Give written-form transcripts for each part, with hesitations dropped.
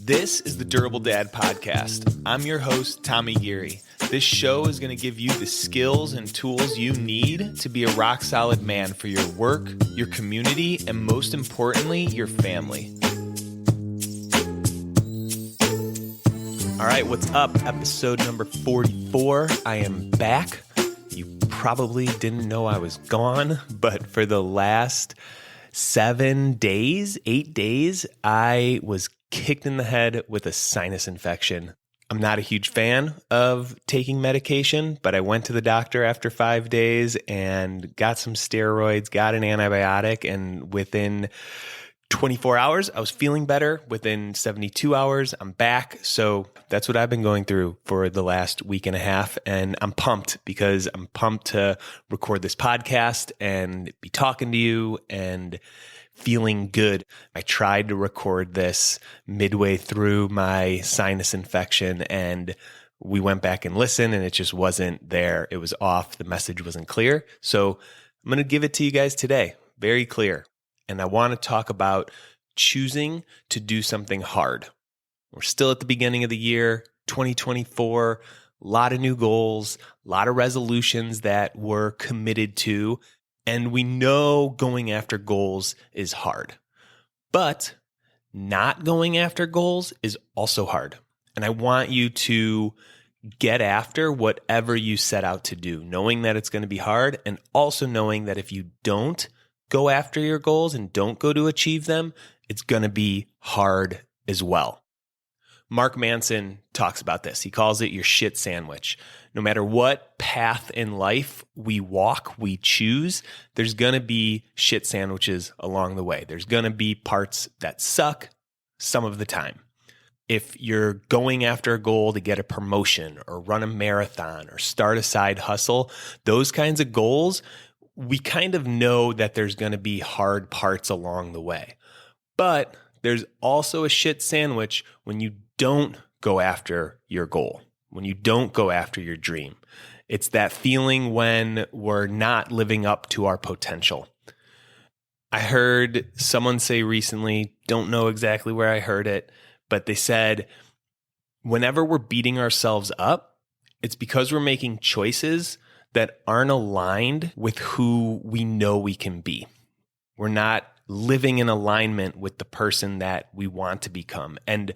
This is the Durable Dad Podcast. I'm your host, Tommy Geary. This show is going to give you the skills and tools you need to be a rock-solid man for your work, your community, and most importantly, your family. All right, what's up? Episode number 44. I am back. You probably didn't know I was gone, but for the last 8 days, I was kicked in the head with a sinus infection. I'm not a huge fan of taking medication, but I went to the doctor after 5 days and got some steroids, got an antibiotic, and within 24 hours, I was feeling better. Within 72 hours, I'm back. So that's what I've been going through for the last week and a half. And I'm pumped because I'm pumped to record this podcast and be talking to you and feeling good. I tried to record this midway through my sinus infection and we went back and listened and it just wasn't there. It was off. The message wasn't clear. So I'm going to give it to you guys today. Very clear. And I want to talk about choosing to do something hard. We're still at the beginning of the year, 2024, a lot of new goals, a lot of resolutions that we're committed to. And we know going after goals is hard. But not going after goals is also hard. And I want you to get after whatever you set out to do, knowing that it's going to be hard and also knowing that if you don't go after your goals and don't go to achieve them, it's going to be hard as well. Mark Manson talks about this. He calls it your shit sandwich. No matter what path in life we walk, we choose, there's going to be shit sandwiches along the way. There's going to be parts that suck some of the time. If you're going after a goal to get a promotion or run a marathon or start a side hustle, those kinds of goals, we kind of know that there's going to be hard parts along the way. But there's also a shit sandwich when you don't go after your goal, when you don't go after your dream. It's that feeling when we're not living up to our potential. I heard someone say recently, don't know exactly where I heard it, but they said, whenever we're beating ourselves up, it's because we're making choices that aren't aligned with who we know we can be. We're not living in alignment with the person that we want to become. And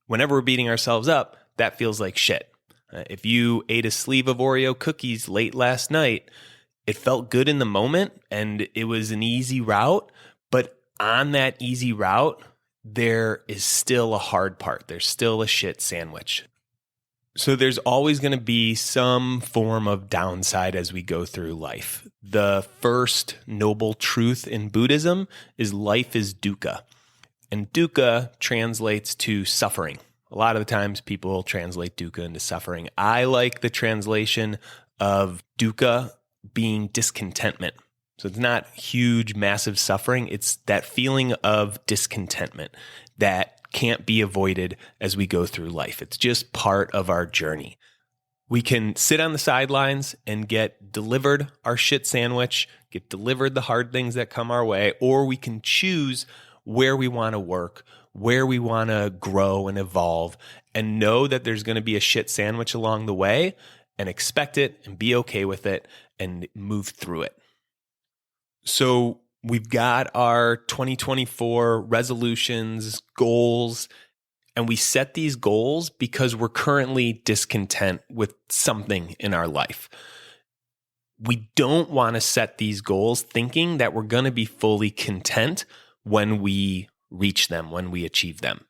whenever we're beating ourselves up, that feels like shit. If you ate a sleeve of Oreo cookies late last night, it felt good in the moment and it was an easy route. But on that easy route, there is still a hard part. There's still a shit sandwich. So there's always going to be some form of downside as we go through life. The first noble truth in Buddhism is life is dukkha. And dukkha translates to suffering. A lot of the times people translate dukkha into suffering. I like the translation of dukkha being discontentment. So it's not huge, massive suffering. It's that feeling of discontentment that can't be avoided as we go through life. It's just part of our journey. We can sit on the sidelines and get delivered our shit sandwich, get delivered the hard things that come our way, or we can choose where we want to work, where we want to grow and evolve, and know that there's going to be a shit sandwich along the way and expect it and be okay with it and move through it. So we've got our 2024 resolutions, goals, and we set these goals because we're currently discontent with something in our life. We don't want to set these goals thinking that we're going to be fully content when we reach them, when we achieve them.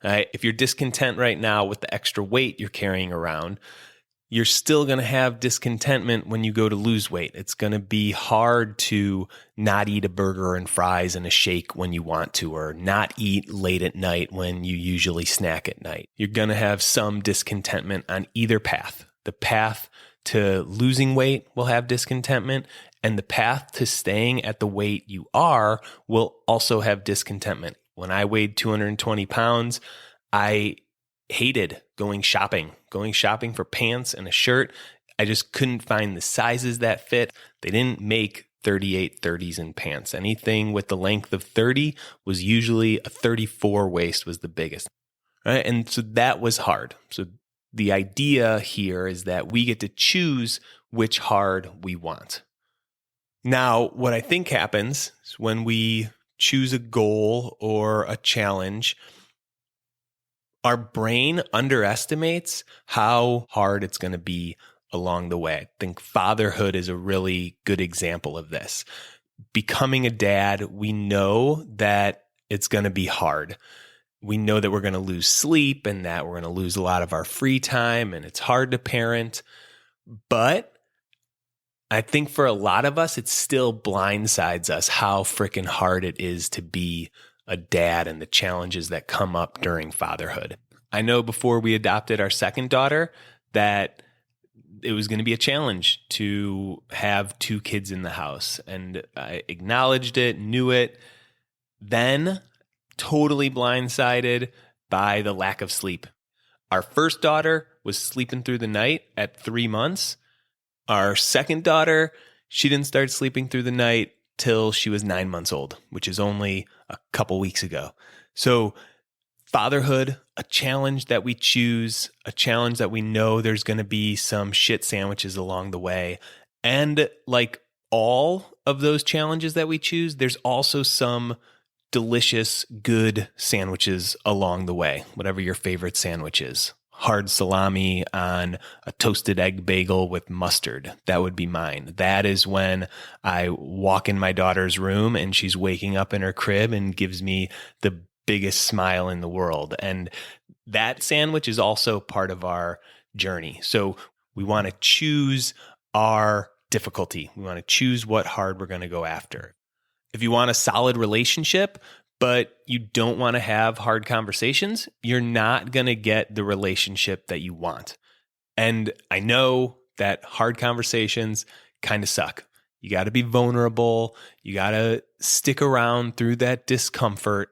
If you're discontent right now with the extra weight you're carrying around, you're still going to have discontentment when you go to lose weight. It's going to be hard to not eat a burger and fries and a shake when you want to, or not eat late at night when you usually snack at night. You're going to have some discontentment on either path. The path to losing weight will have discontentment, and the path to staying at the weight you are will also have discontentment. When I weighed 220 pounds, I hated going shopping for pants and a shirt. I just couldn't find the sizes that fit. They didn't make 38 30s in pants. Anything with the length of 30 was usually a 34 waist was the biggest. right? And so that was hard. So the idea here is that we get to choose which hard we want. Now, what I think happens is when we choose a goal or a challenge, our brain underestimates how hard it's going to be along the way. I think fatherhood is a really good example of this. Becoming a dad, we know that it's going to be hard. We know that we're going to lose sleep and that we're going to lose a lot of our free time, and it's hard to parent. But I think for a lot of us, it still blindsides us how freaking hard it is to be a dad and the challenges that come up during fatherhood. I know before we adopted our second daughter that it was going to be a challenge to have two kids in the house. And I acknowledged it, knew it, then totally blindsided by the lack of sleep. Our first daughter was sleeping through the night at 3 months. Our second daughter, she didn't start sleeping through the night till she was 9 months old, which is only a couple weeks ago. So fatherhood, a challenge that we choose, a challenge that we know there's going to be some shit sandwiches along the way. And like all of those challenges that we choose, there's also some delicious, good sandwiches along the way, whatever your favorite sandwich is. Hard salami on a toasted egg bagel with mustard. That would be mine. That is when I walk in my daughter's room and she's waking up in her crib and gives me the biggest smile in the world. And that sandwich is also part of our journey. So we want to choose our difficulty. We want to choose what hard we're going to go after. If you want a solid relationship, but you don't want to have hard conversations, you're not going to get the relationship that you want. And I know that hard conversations kind of suck. You got to be vulnerable. You got to stick around through that discomfort.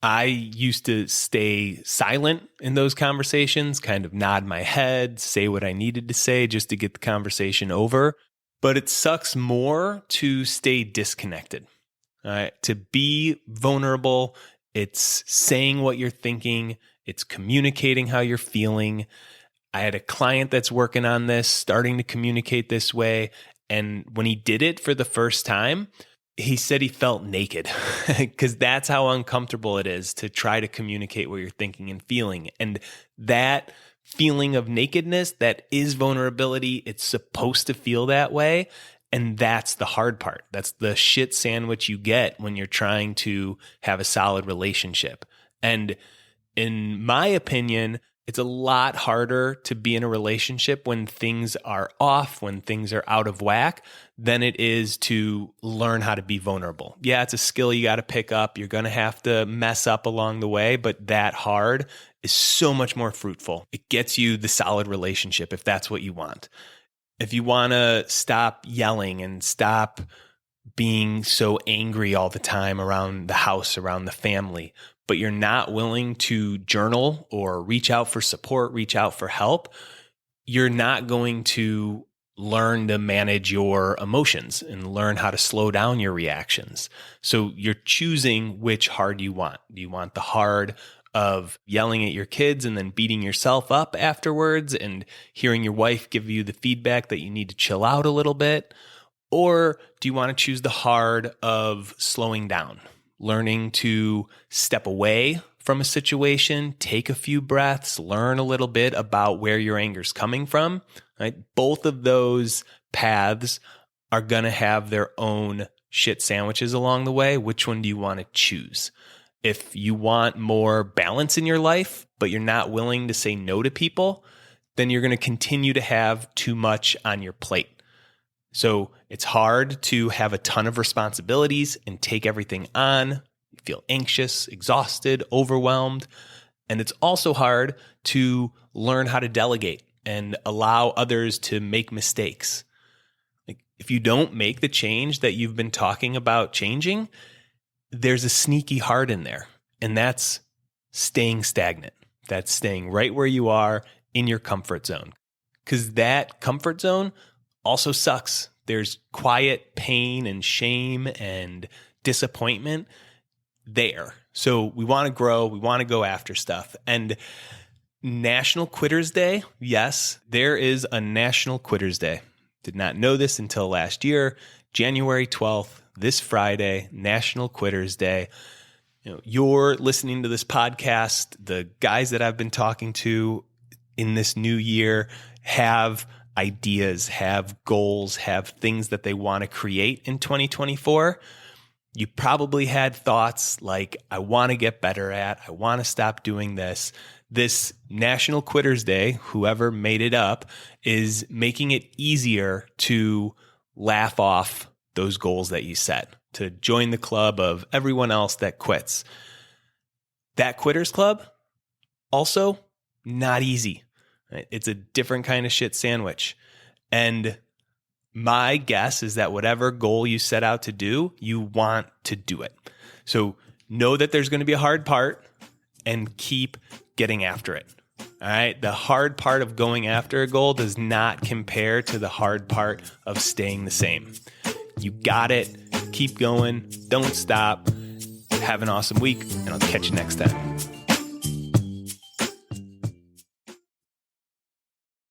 I used to stay silent in those conversations, kind of nod my head, say what I needed to say just to get the conversation over. But it sucks more to stay disconnected. To be vulnerable, it's saying what you're thinking, it's communicating how you're feeling. I had a client that's working on this, starting to communicate this way. And when he did it for the first time, he said he felt naked because that's how uncomfortable it is to try to communicate what you're thinking and feeling. And that feeling of nakedness, that is vulnerability. It's supposed to feel that way. And that's the hard part. That's the shit sandwich you get when you're trying to have a solid relationship. And in my opinion, it's a lot harder to be in a relationship when things are off, when things are out of whack, than it is to learn how to be vulnerable. Yeah, it's a skill you got to pick up. You're going to have to mess up along the way, but that hard is so much more fruitful. It gets you the solid relationship if that's what you want. If you want to stop yelling and stop being so angry all the time around the house, around the family, but you're not willing to journal or reach out for support, reach out for help, you're not going to learn to manage your emotions and learn how to slow down your reactions. So you're choosing which hard you want. Do you want the hard of yelling at your kids and then beating yourself up afterwards and hearing your wife give you the feedback that you need to chill out a little bit? Or do you want to choose the hard of slowing down, learning to step away from a situation, take a few breaths, learn a little bit about where your anger is coming from, right? Both of those paths are going to have their own shit sandwiches along the way. Which one do you want to choose? If you want more balance in your life, but you're not willing to say no to people, then you're going to continue to have too much on your plate. So it's hard to have a ton of responsibilities and take everything on. You feel anxious, exhausted, overwhelmed. And it's also hard to learn how to delegate and allow others to make mistakes. Like if you don't make the change that you've been talking about changing, there's a sneaky hard in there. And that's staying stagnant. That's staying right where you are in your comfort zone. Because that comfort zone also sucks. There's quiet pain and shame and disappointment there. So we want to grow, we want to go after stuff. And National Quitters Day, yes, there is a National Quitters Day. Did not know this until last year. January 12th, this Friday, National Quitters Day. You're listening to this podcast. The guys that I've been talking to in this new year have ideas, have goals, have things that they want to create in 2024. You probably had thoughts like, I want to get better at, I want to stop doing this. This National Quitters Day, whoever made it up, is making it easier to laugh off those goals that you set, to join the club of everyone else that quits. That Quitters Club, also not easy. Right? It's a different kind of shit sandwich. And my guess is that whatever goal you set out to do, you want to do it. So know that there's going to be a hard part and keep getting after it. All right. The hard part of going after a goal does not compare to the hard part of staying the same. You got it. Keep going. Don't stop. Have an awesome week, and I'll catch you next time.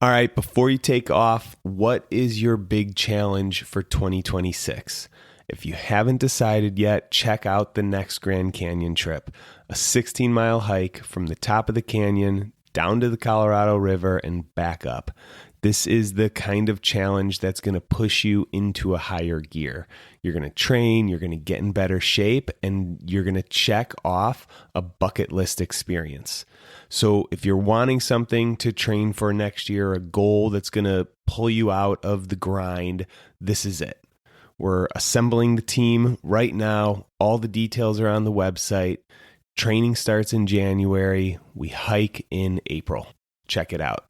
All right, before you take off, what is your big challenge for 2026? If you haven't decided yet, check out the next Grand Canyon trip, a 16-mile hike from the top of the canyon down to the Colorado River and back up. This is the kind of challenge that's going to push you into a higher gear. You're going to train, you're going to get in better shape, and you're going to check off a bucket list experience. So if you're wanting something to train for next year, a goal that's going to pull you out of the grind, this is it. We're assembling the team right now. All the details are on the website. Training starts in January. We hike in April. Check it out.